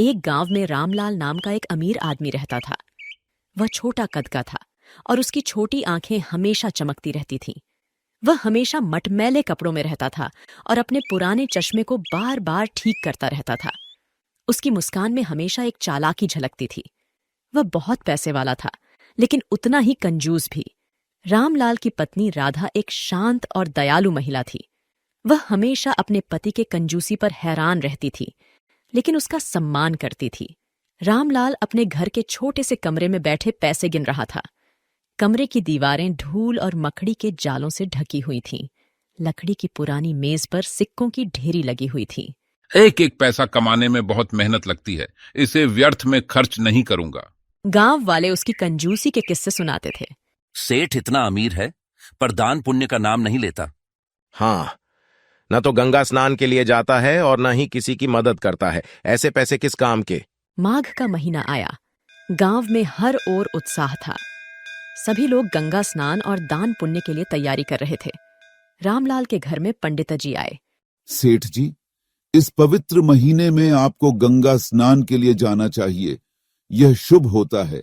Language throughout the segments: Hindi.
एक गांव में रामलाल नाम का एक अमीर आदमी रहता था। वह छोटा कद का था और उसकी छोटी आंखें हमेशा चमकती रहती थीं। वह हमेशा मटमैले कपड़ों में रहता था और अपने पुराने चश्मे को बार बार ठीक करता रहता था। उसकी मुस्कान में हमेशा एक चालाकी झलकती थी। वह बहुत पैसे वाला था, लेकिन उतना ही कंजूस भी। रामलाल की पत्नी राधा एक शांत और दयालु महिला थी। वह हमेशा अपने पति के कंजूसी पर हैरान रहती थी, लेकिन उसका सम्मान करती थी। रामलाल अपने घर के छोटे से कमरे में बैठे पैसे गिन रहा था। कमरे की दीवारें धूल और मकड़ी के जालों से ढकी हुई थीं। लकड़ी की पुरानी मेज पर सिक्कों की ढेरी लगी हुई थी। एक एक पैसा कमाने में बहुत मेहनत लगती है, इसे व्यर्थ में खर्च नहीं करूंगा। गांव वाले उसकी कंजूसी के किस्से सुनाते थे। सेठ इतना अमीर है पर दान पुण्य का नाम नहीं लेता। हाँ, न तो गंगा स्नान के लिए जाता है और न ही किसी की मदद करता है। ऐसे पैसे किस काम के। माघ का महीना आया। गांव में हर ओर उत्साह था। सभी लोग गंगा स्नान और दान पुण्य के लिए तैयारी कर रहे थे। रामलाल के घर में पंडित जी आए। सेठ जी, इस पवित्र महीने में आपको गंगा स्नान के लिए जाना चाहिए। यह शुभ होता है,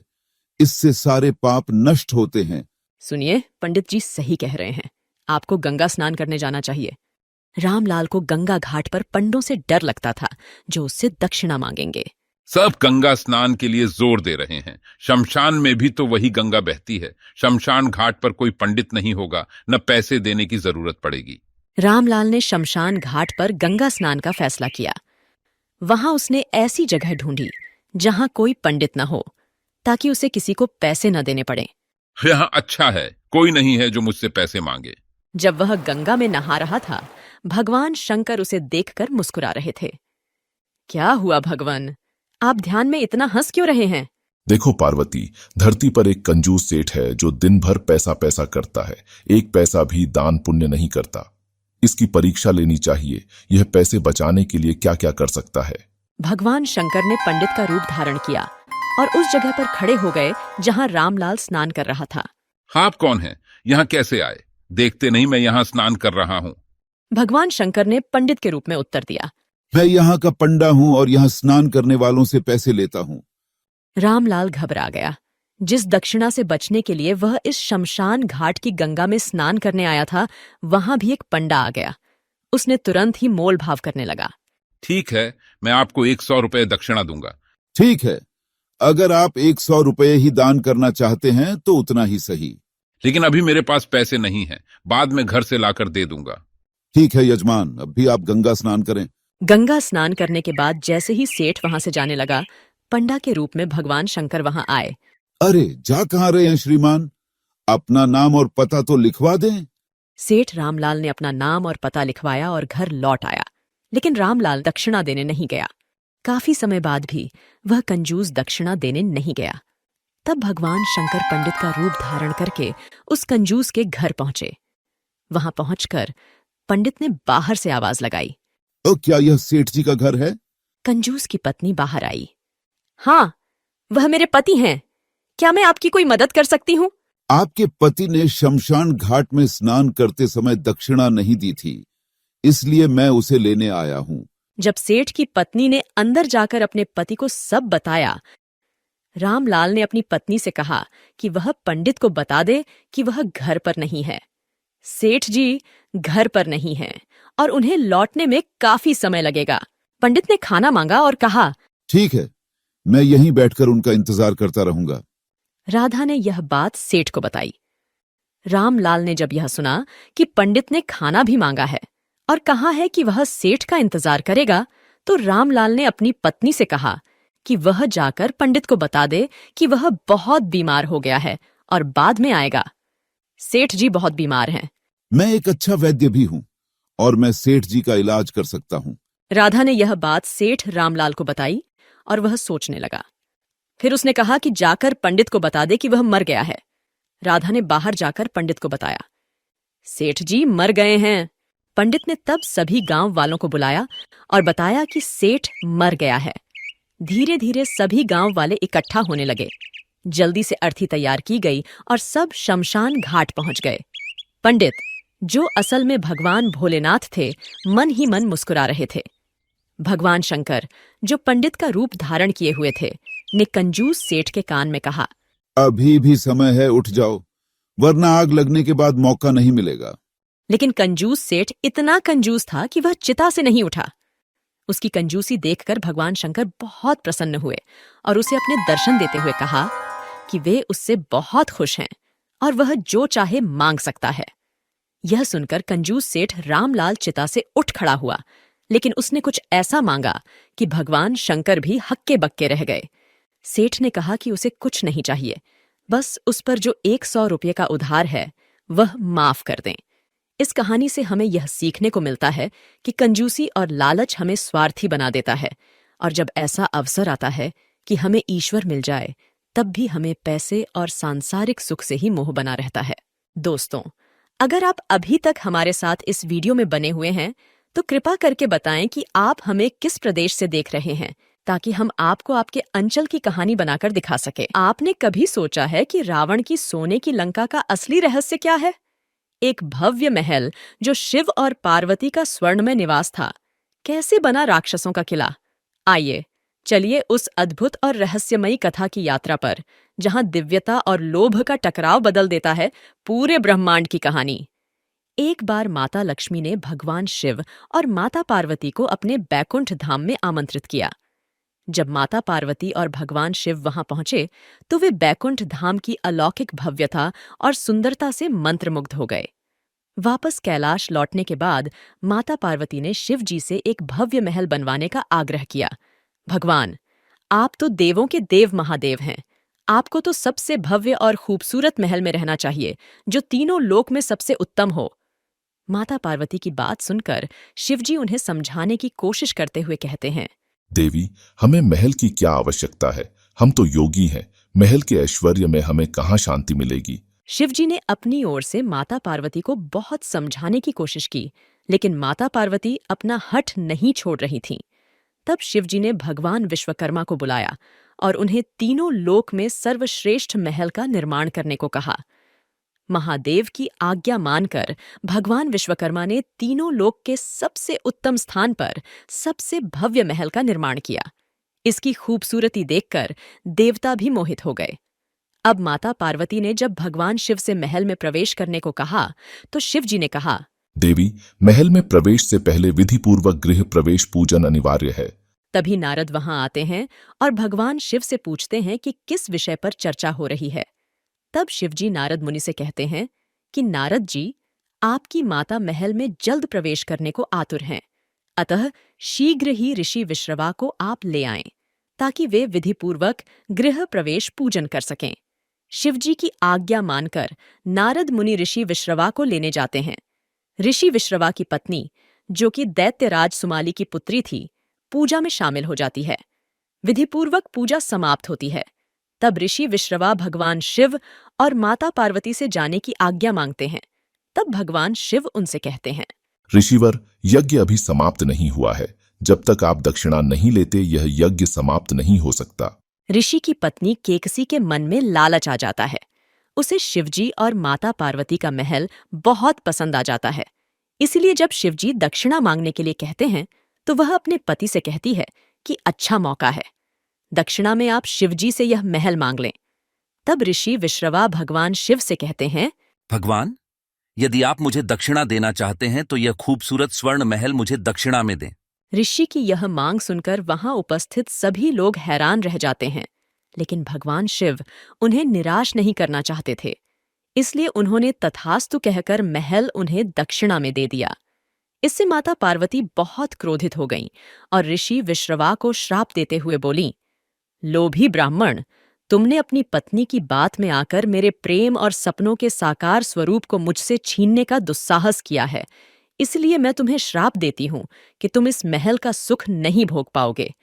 इससे सारे पाप नष्ट होते हैं। सुनिए, पंडित जी सही कह रहे हैं। आपको गंगा स्नान करने जाना चाहिए। रामलाल को गंगा घाट पर पंडों से डर लगता था, जो उससे दक्षिणा मांगेंगे। सब गंगा स्नान के लिए जोर दे रहे हैं। शमशान में भी तो वही गंगा बहती है। शमशान घाट पर कोई पंडित नहीं होगा, न पैसे देने की जरूरत पड़ेगी। रामलाल ने शमशान घाट पर गंगा स्नान का फैसला किया। वहां उसने ऐसी जगह ढूंढी जहां कोई पंडित न हो, ताकि उसे किसी को पैसे न देने पड़े। यहाँ अच्छा है, कोई नहीं है जो मुझसे पैसे मांगे। जब वह गंगा में नहा रहा था, भगवान शंकर उसे देखकर मुस्कुरा रहे थे। क्या हुआ भगवान, आप ध्यान में इतना हंस क्यों रहे हैं? देखो पार्वती, धरती पर एक कंजूस सेठ है जो दिन भर पैसा पैसा करता है, एक पैसा भी दान पुण्य नहीं करता। इसकी परीक्षा लेनी चाहिए, यह पैसे बचाने के लिए क्या क्या कर सकता है। भगवान शंकर ने पंडित का रूप धारण किया और उस जगह पर खड़े हो गए जहां रामलाल स्नान कर रहा था। आप कौन हैं? यहाँ कैसे आए? देखते नहीं मैं यहाँ स्नान कर रहा हूँ। भगवान शंकर ने पंडित के रूप में उत्तर दिया। मैं यहाँ का पंडा हूँ और यहाँ स्नान करने वालों से पैसे लेता हूँ। रामलाल घबरा गया। जिस दक्षिणा से बचने के लिए वह इस शमशान घाट की गंगा में स्नान करने आया था, वहां भी एक पंडा आ गया। उसने तुरंत ही मोल भाव करने लगा। ठीक है, मैं आपको 100 रुपए दक्षिणा दूंगा। ठीक है, अगर आप 100 रुपये ही दान करना चाहते हैं तो उतना ही सही। लेकिन अभी मेरे पास पैसे नहीं हैं, बाद में घर से लाकर दे दूंगा। ठीक है यजमान, अब भी आप गंगा स्नान करें। गंगा स्नान करने के बाद जैसे ही सेठ वहां से जाने लगा, पंडा के रूप में भगवान शंकर वहां आए। अरे, जा कहाँ रहे हैं श्रीमान? अपना नाम और पता तो लिखवा दें। सेठ रामलाल ने अपना नाम और पता लिखवाया और घर लौट आया, लेकिन रामलाल दक्षिणा देने नहीं गया। काफी समय बाद भी वह कंजूस दक्षिणा देने नहीं गया। तब भगवान शंकर पंडित का रूप धारण करके उस कंजूस के घर पहुंचे। वहां पहुंचकर पंडित ने बाहर से आवाज लगाई। तो क्या यह सेठ जी का घर है? कंजूस की पत्नी बाहर आई। हाँ, वह मेरे पति हैं। क्या मैं आपकी कोई मदद कर सकती हूँ? आपके पति ने शमशान घाट में स्नान करते समय दक्षिणा नहीं दी थी, इसलिए मैं उसे लेने आया हूँ। जब सेठ की पत्नी ने अंदर जाकर अपने पति को सब बताया, रामलाल ने अपनी पत्नी से कहा कि वह पंडित को बता दे कि वह घर पर नहीं है। सेठ जी घर पर नहीं हैं और उन्हें लौटने में काफी समय लगेगा। पंडित ने खाना मांगा और कहा, ठीक है, मैं यहीं बैठकर उनका इंतजार करता रहूंगा। राधा ने यह बात सेठ को बताई। रामलाल ने जब यह सुना कि पंडित ने खाना भी मांगा है और कहा है कि वह सेठ का इंतजार करेगा, तो रामलाल ने अपनी पत्नी से कहा कि वह जाकर पंडित को बता दे कि वह बहुत बीमार हो गया है और बाद में आएगा। सेठ जी बहुत बीमार हैं। मैं एक अच्छा वैद्य भी हूँ और मैं सेठ जी का इलाज कर सकता हूँ। राधा ने यह बात सेठ रामलाल को बताई और वह सोचने लगा। फिर उसने कहा कि जाकर पंडित को बता दे कि वह मर गया है। राधा ने बाहर जाकर पंडित को बताया। सेठ जी मर गए हैं। पंडित ने तब सभी गांव वालों को बुलाया और बताया कि सेठ मर गया है। धीरे धीरे सभी गांव वाले इकट्ठा होने लगे। जल्दी से अर्थी तैयार की गई और सब शमशान घाट पहुंच गए। पंडित, जो असल में भगवान भोलेनाथ थे, मन ही मन मुस्कुरा रहे थे। भगवान शंकर जो पंडित का रूप धारण किए हुए थे, ने कंजूस सेठ के कान में कहा। अभी भी समय है, उठ जाओ, वरना आग लगने के बाद मौका नहीं मिलेगा। लेकिन कंजूस सेठ इतना कंजूस था कि वह चिता से नहीं उठा। उसकी कंजूसी देखकर भगवान शंकर बहुत प्रसन्न हुए और उसे अपने दर्शन देते हुए कहा कि वे उससे बहुत खुश हैं और वह जो चाहे मांग सकता है। यह सुनकर कंजूस सेठ रामलाल चिता से उठ खड़ा हुआ, लेकिन उसने कुछ ऐसा मांगा कि भगवान शंकर भी हक्के बक्के रह गए। सेठ ने कहा कि उसे कुछ नहीं चाहिए, बस उस पर जो 100 रुपये का उधार है वह माफ कर दें। इस कहानी से हमें यह सीखने को मिलता है कि कंजूसी और लालच हमें स्वार्थी बना देता है, और जब ऐसा अवसर आता है कि हमें ईश्वर मिल जाए, तब भी हमें पैसे और सांसारिक सुख से ही मोह बना रहता है। दोस्तों, अगर आप अभी तक हमारे साथ इस वीडियो में बने हुए हैं तो कृपा करके बताएं कि आप हमें किस प्रदेश से देख रहे हैं, ताकि हम आपको आपके अंचल की कहानी बनाकर दिखा सके। आपने कभी सोचा है कि रावण की सोने की लंका का असली रहस्य क्या है? एक भव्य महल जो शिव और पार्वती का स्वर्णमय निवास था, कैसे बना राक्षसों का किला? आइए चलिए उस अद्भुत और रहस्यमयी कथा की यात्रा पर, जहां दिव्यता और लोभ का टकराव बदल देता है पूरे ब्रह्मांड की कहानी। एक बार माता लक्ष्मी ने भगवान शिव और माता पार्वती को अपने बैकुंठ धाम में आमंत्रित किया। जब माता पार्वती और भगवान शिव वहां पहुंचे तो वे बैकुंठ धाम की अलौकिक भव्यता और सुंदरता से मंत्रमुग्ध हो गए। वापस कैलाश लौटने के बाद माता पार्वती ने शिव जी से एक भव्य महल बनवाने का आग्रह किया। भगवान, आप तो देवों के देव महादेव हैं, आपको तो सबसे भव्य और खूबसूरत महल में रहना चाहिए, जो तीनों लोक में सबसे उत्तम हो। माता पार्वती की बात सुनकर शिवजी उन्हें समझाने की कोशिश करते हुए कहते हैं, देवी, हमें महल की क्या आवश्यकता है? हम तो योगी हैं, महल के ऐश्वर्य में हमें कहाँ शांति मिलेगी? शिवजी ने अपनी ओर से माता पार्वती को बहुत समझाने की कोशिश की, लेकिन माता पार्वती अपना हठ नहीं छोड़ रही थीं। तब शिवजी ने भगवान विश्वकर्मा को बुलाया और उन्हें तीनों लोक में सर्वश्रेष्ठ महल का निर्माण करने को कहा। महादेव की आज्ञा मानकर भगवान विश्वकर्मा ने तीनों लोक के सबसे उत्तम स्थान पर सबसे भव्य महल का निर्माण किया। इसकी खूबसूरती देखकर देवता भी मोहित हो गए। अब माता पार्वती ने जब भगवान शिव से महल में प्रवेश करने को कहा तो शिवजी ने कहा, देवी, महल में प्रवेश से पहले विधिपूर्वक गृह प्रवेश पूजन अनिवार्य है। तभी नारद वहां आते हैं और भगवान शिव से पूछते हैं कि किस विषय पर चर्चा हो रही है। तब शिवजी नारद मुनि से कहते हैं कि नारद जी, आपकी माता महल में जल्द प्रवेश करने को आतुर हैं, अतः शीघ्र ही ऋषि विश्रवा को आप ले आएं, ताकि वे विधिपूर्वक गृह प्रवेश पूजन कर सकें। शिवजी की आज्ञा मानकर नारद मुनि ऋषि विश्रवा को लेने जाते हैं। ऋषि विश्रवा की पत्नी, जो कि दैत्यराज सुमाली की पुत्री थी, पूजा में शामिल हो जाती है। विधिपूर्वक पूजा समाप्त होती है। तब ऋषि विश्रवा भगवान शिव और माता पार्वती से जाने की आज्ञा मांगते हैं। तब भगवान शिव उनसे कहते हैं, ऋषिवर, यज्ञ अभी समाप्त नहीं हुआ है। जब तक आप दक्षिणा नहीं लेते, यह यज्ञ समाप्त नहीं हो सकता। ऋषि की पत्नी केकसी के मन में लालच आ जाता है। उसे शिवजी और माता पार्वती का महल बहुत पसंद आ जाता है। इसलिए जब शिवजी दक्षिणा मांगने के लिए कहते हैं तो वह अपने पति से कहती है कि अच्छा मौका है, दक्षिणा में आप शिवजी से यह महल मांग लें। तब ऋषि विश्रवा भगवान शिव से कहते हैं, भगवान, यदि आप मुझे दक्षिणा देना चाहते हैं तो यह खूबसूरत स्वर्ण महल मुझे दक्षिणा में दें। ऋषि की यह मांग सुनकर वहां उपस्थित सभी लोग हैरान रह जाते हैं, लेकिन भगवान शिव उन्हें निराश नहीं करना चाहते थे। इसलिए उन्होंने तथास्तु कहकर महल उन्हें दक्षिणा में दे दिया। इससे माता पार्वती बहुत क्रोधित हो गईं और ऋषि विश्रवा को श्राप देते हुए बोलीं, लोभी ब्राह्मण, तुमने अपनी पत्नी की बात में आकर मेरे प्रेम और सपनों के साकार स्वरूप को मुझसे छीनने का दुस्साहस किया है। इसलिए मैं तुम्हें श्राप देती हूं कि तुम इस महल का सुख नहीं भोग पाओगे।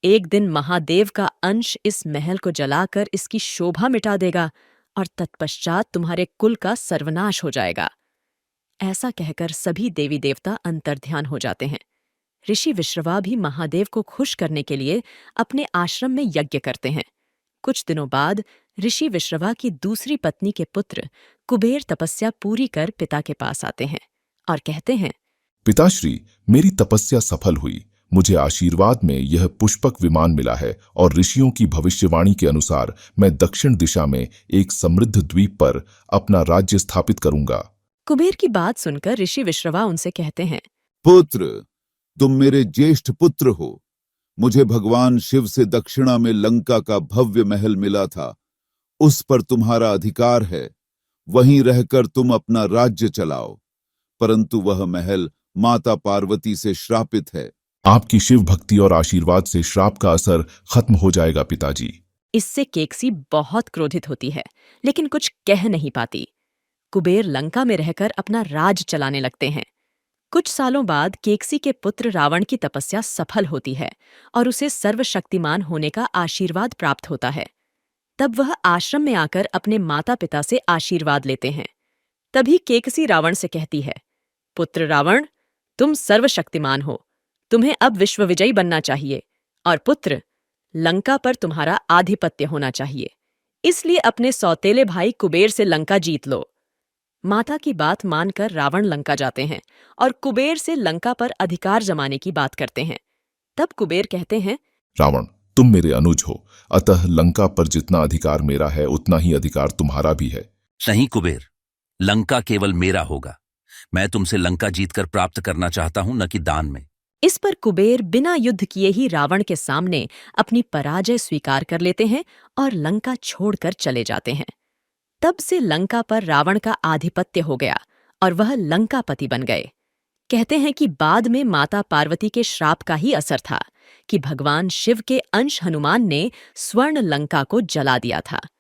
एक दिन महादेव का अंश इस महल को जलाकर इसकी शोभा मिटा देगा और तत्पश्चात तुम्हारे कुल का सर्वनाश हो जाएगा। ऐसा कहकर सभी देवी देवता अंतर्ध्यान हो जाते हैं। ऋषि विश्रवा भी महादेव को खुश करने के लिए अपने आश्रम में यज्ञ करते हैं। कुछ दिनों बाद ऋषि विश्रवा की दूसरी पत्नी के पुत्र कुबेर तपस्या पूरी कर पिता के पास आते हैं और कहते हैं, पिताश्री, मेरी तपस्या सफल हुई, मुझे आशीर्वाद में यह पुष्पक विमान मिला है और ऋषियों की भविष्यवाणी के अनुसार मैं दक्षिण दिशा में एक समृद्ध द्वीप पर अपना राज्य स्थापित करूंगा। कुबेर की बात सुनकर ऋषि विश्रवा उनसे कहते हैं, पुत्र, तुम मेरे ज्येष्ठ पुत्र हो। मुझे भगवान शिव से दक्षिणा में लंका का भव्य महल मिला था। उस पर तुम्हारा अधिकार है। वहीं रहकर तुम अपना राज्य चलाओ। परंतु वह महल माता पार्वती से श्रापित है। आपकी शिव भक्ति और आशीर्वाद से श्राप का असर खत्म हो जाएगा पिताजी। इससे केकसी बहुत क्रोधित होती है, लेकिन कुछ कह नहीं पाती। कुबेर लंका में रहकर अपना राज चलाने लगते हैं। कुछ सालों बाद केकसी के पुत्र रावण की तपस्या सफल होती है और उसे सर्वशक्तिमान होने का आशीर्वाद प्राप्त होता है। तब वह आश्रम में आकर अपने माता पिता से आशीर्वाद लेते हैं। तभी केकसी रावण से कहती है, पुत्र रावण, तुम सर्वशक्तिमान हो। तुम्हें अब विश्व विजयी बनना चाहिए और पुत्र, लंका पर तुम्हारा आधिपत्य होना चाहिए। इसलिए अपने सौतेले भाई कुबेर से लंका जीत लो। माता की बात मानकर रावण लंका जाते हैं और कुबेर से लंका पर अधिकार जमाने की बात करते हैं। तब कुबेर कहते हैं, रावण, तुम मेरे अनुज हो, अतः लंका पर जितना अधिकार मेरा है उतना ही अधिकार तुम्हारा भी है। नहीं कुबेर, लंका केवल मेरा होगा। मैं तुमसे लंका जीतकर प्राप्त करना चाहता हूं, न कि दान में। इस पर कुबेर बिना युद्ध किए ही रावण के सामने अपनी पराजय स्वीकार कर लेते हैं और लंका छोड़कर चले जाते हैं। तब से लंका पर रावण का आधिपत्य हो गया और वह लंकापति बन गए। कहते हैं कि बाद में माता पार्वती के श्राप का ही असर था कि भगवान शिव के अंश हनुमान ने स्वर्ण लंका को जला दिया था।